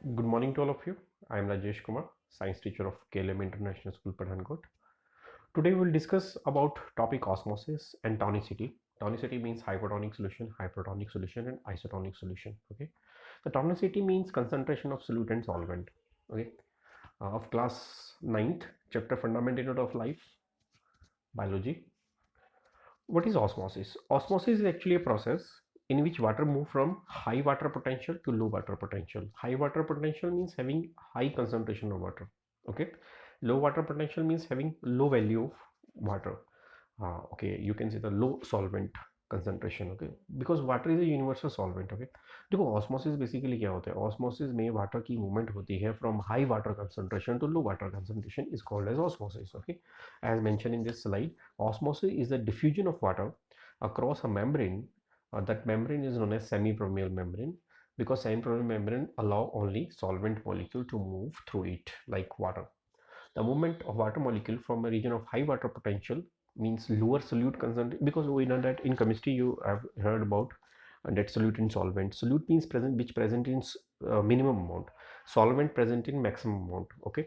Good morning to all of you. I am Rajesh Kumar, science teacher of KLM International School, Pathankot. Today we will discuss about topic osmosis and tonicity. Tonicity means hypertonic solution, and isotonic solution. Okay. The tonicity means concentration of solute and solvent. Okay. Of class ninth, chapter Fundamental of Life, Biology. What is osmosis? Osmosis is actually a process in which water move from high water potential to low water potential. High water potential means having high concentration of water. Okay. Low water potential means having low value of water. Okay, you can say the low solvent concentration. Okay, because water is a universal solvent. Okay, देखो osmosis basically क्या होता है? Osmosis में water की movement होती है from high water concentration to low water concentration is called as osmosis. Okay, as mentioned in this slide, osmosis is the diffusion of water across a membrane. That membrane is known as semi-permeable membrane because semi-permeable membrane allow only solvent molecule to move through it like water. The movement of water molecule from a region of high water potential means lower solute concentration, because we know that in chemistry you have heard about that solute and solvent. Solute means present, which present in minimum amount. Solvent present in maximum amount. Okay,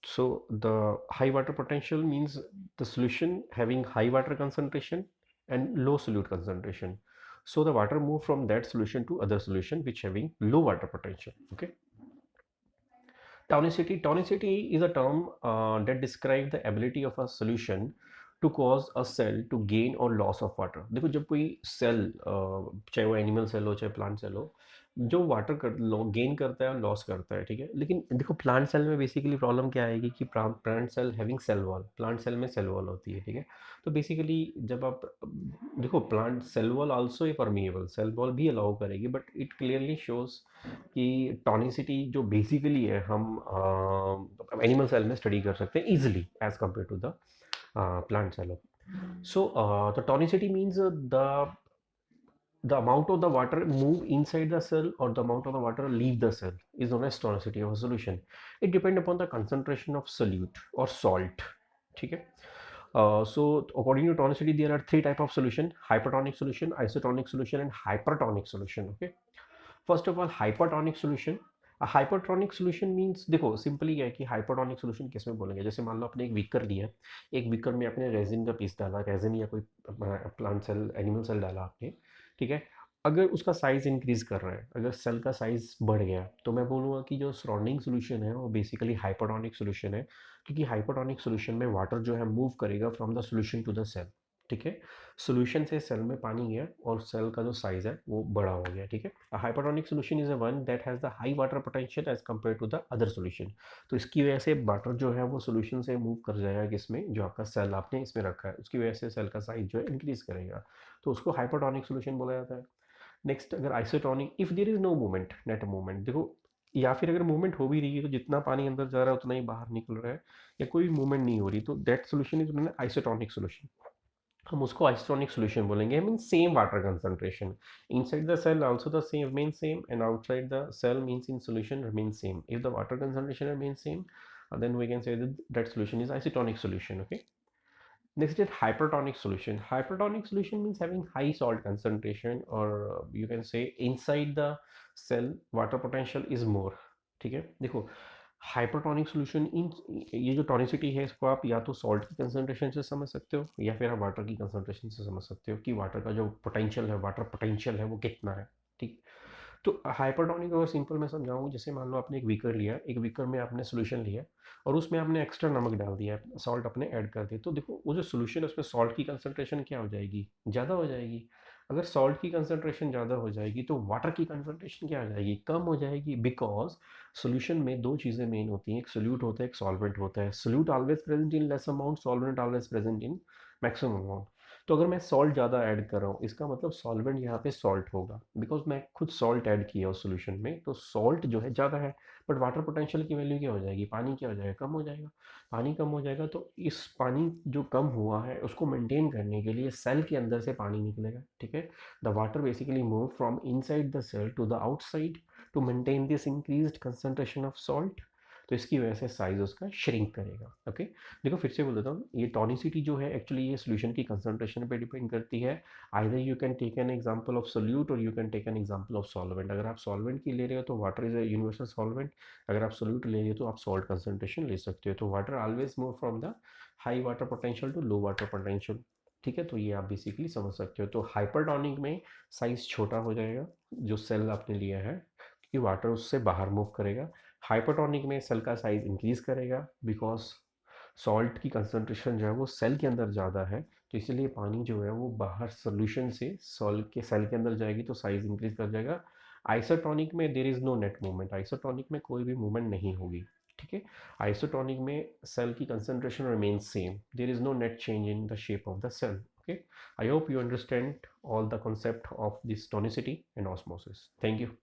so the high water potential means the solution having high water concentration and low solute concentration. So the water move from that solution to other solution which having low water potential. Okay. Tonicity is a term that describes the ability of a solution to cause a cell to gain or loss of water. देखो जब कोई cell चाहे वो animal cell हो चाहे plant cell हो, जो water कर गेन करता है और लॉस करता है, ठीक है। लेकिन देखो प्लांट सेल में बेसिकली प्रॉब्लम क्या आएगी कि plant cell having cell wall, plant cell में सेल वॉल होती है, ठीक है। तो बेसिकली जब आप देखो plant cell wall also a permeable, cell wall भी अलाउ करेगी, बट इट क्लियरली शोज कि टॉनिसिटी जो बेसिकली है हम एनिमल सेल में स्टडी कर सकते हैं easily as compare to the plant cell. So the tonicity means the amount of the water move inside the cell or the amount of the water leave the cell is known as tonicity of a solution. It depends upon the concentration of solute or salt. ठीक है। So according to tonicity there are three type of solution: hypertonic solution, isotonic solution and hypertonic solution. Okay, first of all hypertonic solution. Hypertonic solution means देखो simply क्या है कि hypertonic solution किस में बोलेंगे, जैसे मान लो आपने एक बीकर लिया, एक बीकर में आपने रेजिन का पीस डाला, रेजिन या कोई प्लांट सेल एनिमल सेल डाला आपने, ठीक है। अगर उसका साइज इंक्रीज कर रहा है, अगर सेल का साइज बढ़ गया, तो मैं बोलूँगा कि जो सराउंडिंग सोल्यूशन है वो बेसिकली हाइपरटोनिक सोल्यूशन है, क्योंकि हाइपरटोनिक सोल्यूशन में वाटर जो है मूव करेगा from the solution to the cell, ठीक है। सॉल्यूशन से सेल में पानी गया और सेल का जो साइज है वो बड़ा हो गया, ठीक है। Hypertonic solution is a one that has the high water potential as compare to the other solution. तो इसकी वजह से वाटर जो है वो सॉल्यूशन से मूव कर जाएगा किसमें, जो आपका सेल आपने इसमें रखा है, उसकी वजह से सेल का साइज जो है इंक्रीज करेगा, तो उसको हाइपरटोनिक सॉल्यूशन बोला जाता है। नेक्स्ट, अगर isotonic, if there is no movement, net movement, देखो या फिर अगर मूवमेंट हो भी रही है तो जितना पानी अंदर जा रहा है उतना ही बाहर निकल रहा है, या कोई मूवमेंट नहीं हो रही, तो that solution is isotonic solution. हम उसको आइसोटोनिक सॉल्यूशन बोलेंगे, mean same water concentration inside the cell also the same remain same and outside the cell means in solution remain same. If the water concentration remains same, then we can say that that solution is isotonic solution. Okay, next is hypertonic solution. Hypertonic solution means having high salt concentration, or you can say inside the cell water potential is more, ठीक है। देखो hypertonic solution in, ये जो टॉनिसिटी है इसको आप या तो सॉल्ट की कंसंट्रेशन से समझ सकते हो या फिर आप वाटर की कंसंट्रेशन से समझ सकते हो कि वाटर का जो पोटेंशियल है, वाटर पोटेंशियल है वो कितना है, ठीक। तो हाइपरटोनिक और सिंपल मैं समझाऊँ, जैसे मान लो आपने एक बीकर लिया, एक बीकर में आपने सोल्यूशन लिया और उसमें आपने एक्स्ट्रा नमक डाल दिया, सॉल्ट अपने ऐड कर दिया, तो देखो वो जो सोल्यूशन है उसमें सॉल्ट की कंसंट्रेशन क्या हो जाएगी, ज़्यादा हो जाएगी। अगर सॉल्ट की कंसंट्रेशन ज़्यादा हो जाएगी तो वाटर की कंसंट्रेशन क्या हो जाएगी, कम हो जाएगी, बिकॉज सॉल्यूशन में दो चीज़ें मेन होती हैं, एक सोल्यूट होता है, एक सॉल्वेंट होता है। Solute always present in less amount, solvent always present in maximum amount. तो अगर मैं सॉल्ट ज़्यादा ऐड कर रहा हूँ इसका मतलब सॉल्वेंट यहाँ पे सॉल्ट होगा, बिकॉज मैं खुद सॉल्ट ऐड किया उस सोल्यूशन में, तो सॉल्ट जो है ज़्यादा है, बट वाटर पोटेंशियल की वैल्यू क्या हो जाएगी, पानी क्या हो जाएगा, कम हो जाएगा। पानी कम हो जाएगा तो इस पानी जो कम हुआ है उसको मेंटेन करने के लिए सेल के अंदर से पानी निकलेगा, ठीक है। The water basically move from inside the cell to the outside to maintain this increased concentration of salt. तो इसकी वजह से साइज उसका श्रिंक करेगा। ओके, देखो फिर से बोल देता हूँ, ये टॉनिसिटी जो है एक्चुअली ये सोल्यूशन की कंसंट्रेशन पे डिपेंड करती है। Either you can take an example of solute or you can take an example of solvent. अगर आप सॉल्वेंट की ले रहे हो तो water is a universal solvent, अगर आप सोल्यूट ले रहे हो तो आप सॉल्ट कंसंट्रेशन ले सकते हो। तो water always move from the high water potential to low water potential. ठीक है, तो ये आप बेसिकली समझ सकते हो। तो हाइपरटोनिक में साइज छोटा हो जाएगा जो सेल आपने लिया है, क्योंकि वाटर उससे बाहर मूव करेगा। हाइपरटोनिक में सेल का साइज इंक्रीज करेगा बिकॉज सॉल्ट की कंसंट्रेशन जो है वो सेल के अंदर ज़्यादा है, तो इसलिए पानी जो है वो बाहर सोल्यूशन से सॉल्ट के सेल के अंदर जाएगी तो साइज इंक्रीज कर जाएगा। आइसोटोनिक में there is no net movement, isotonic में कोई भी मूवमेंट नहीं होगी। ठीक है, आइसोटोनिक में सेल की concentration remain same, there is no net change in the shape of the cell. Okay, I hope you understand all the concept of this tonicity and osmosis. Thank you.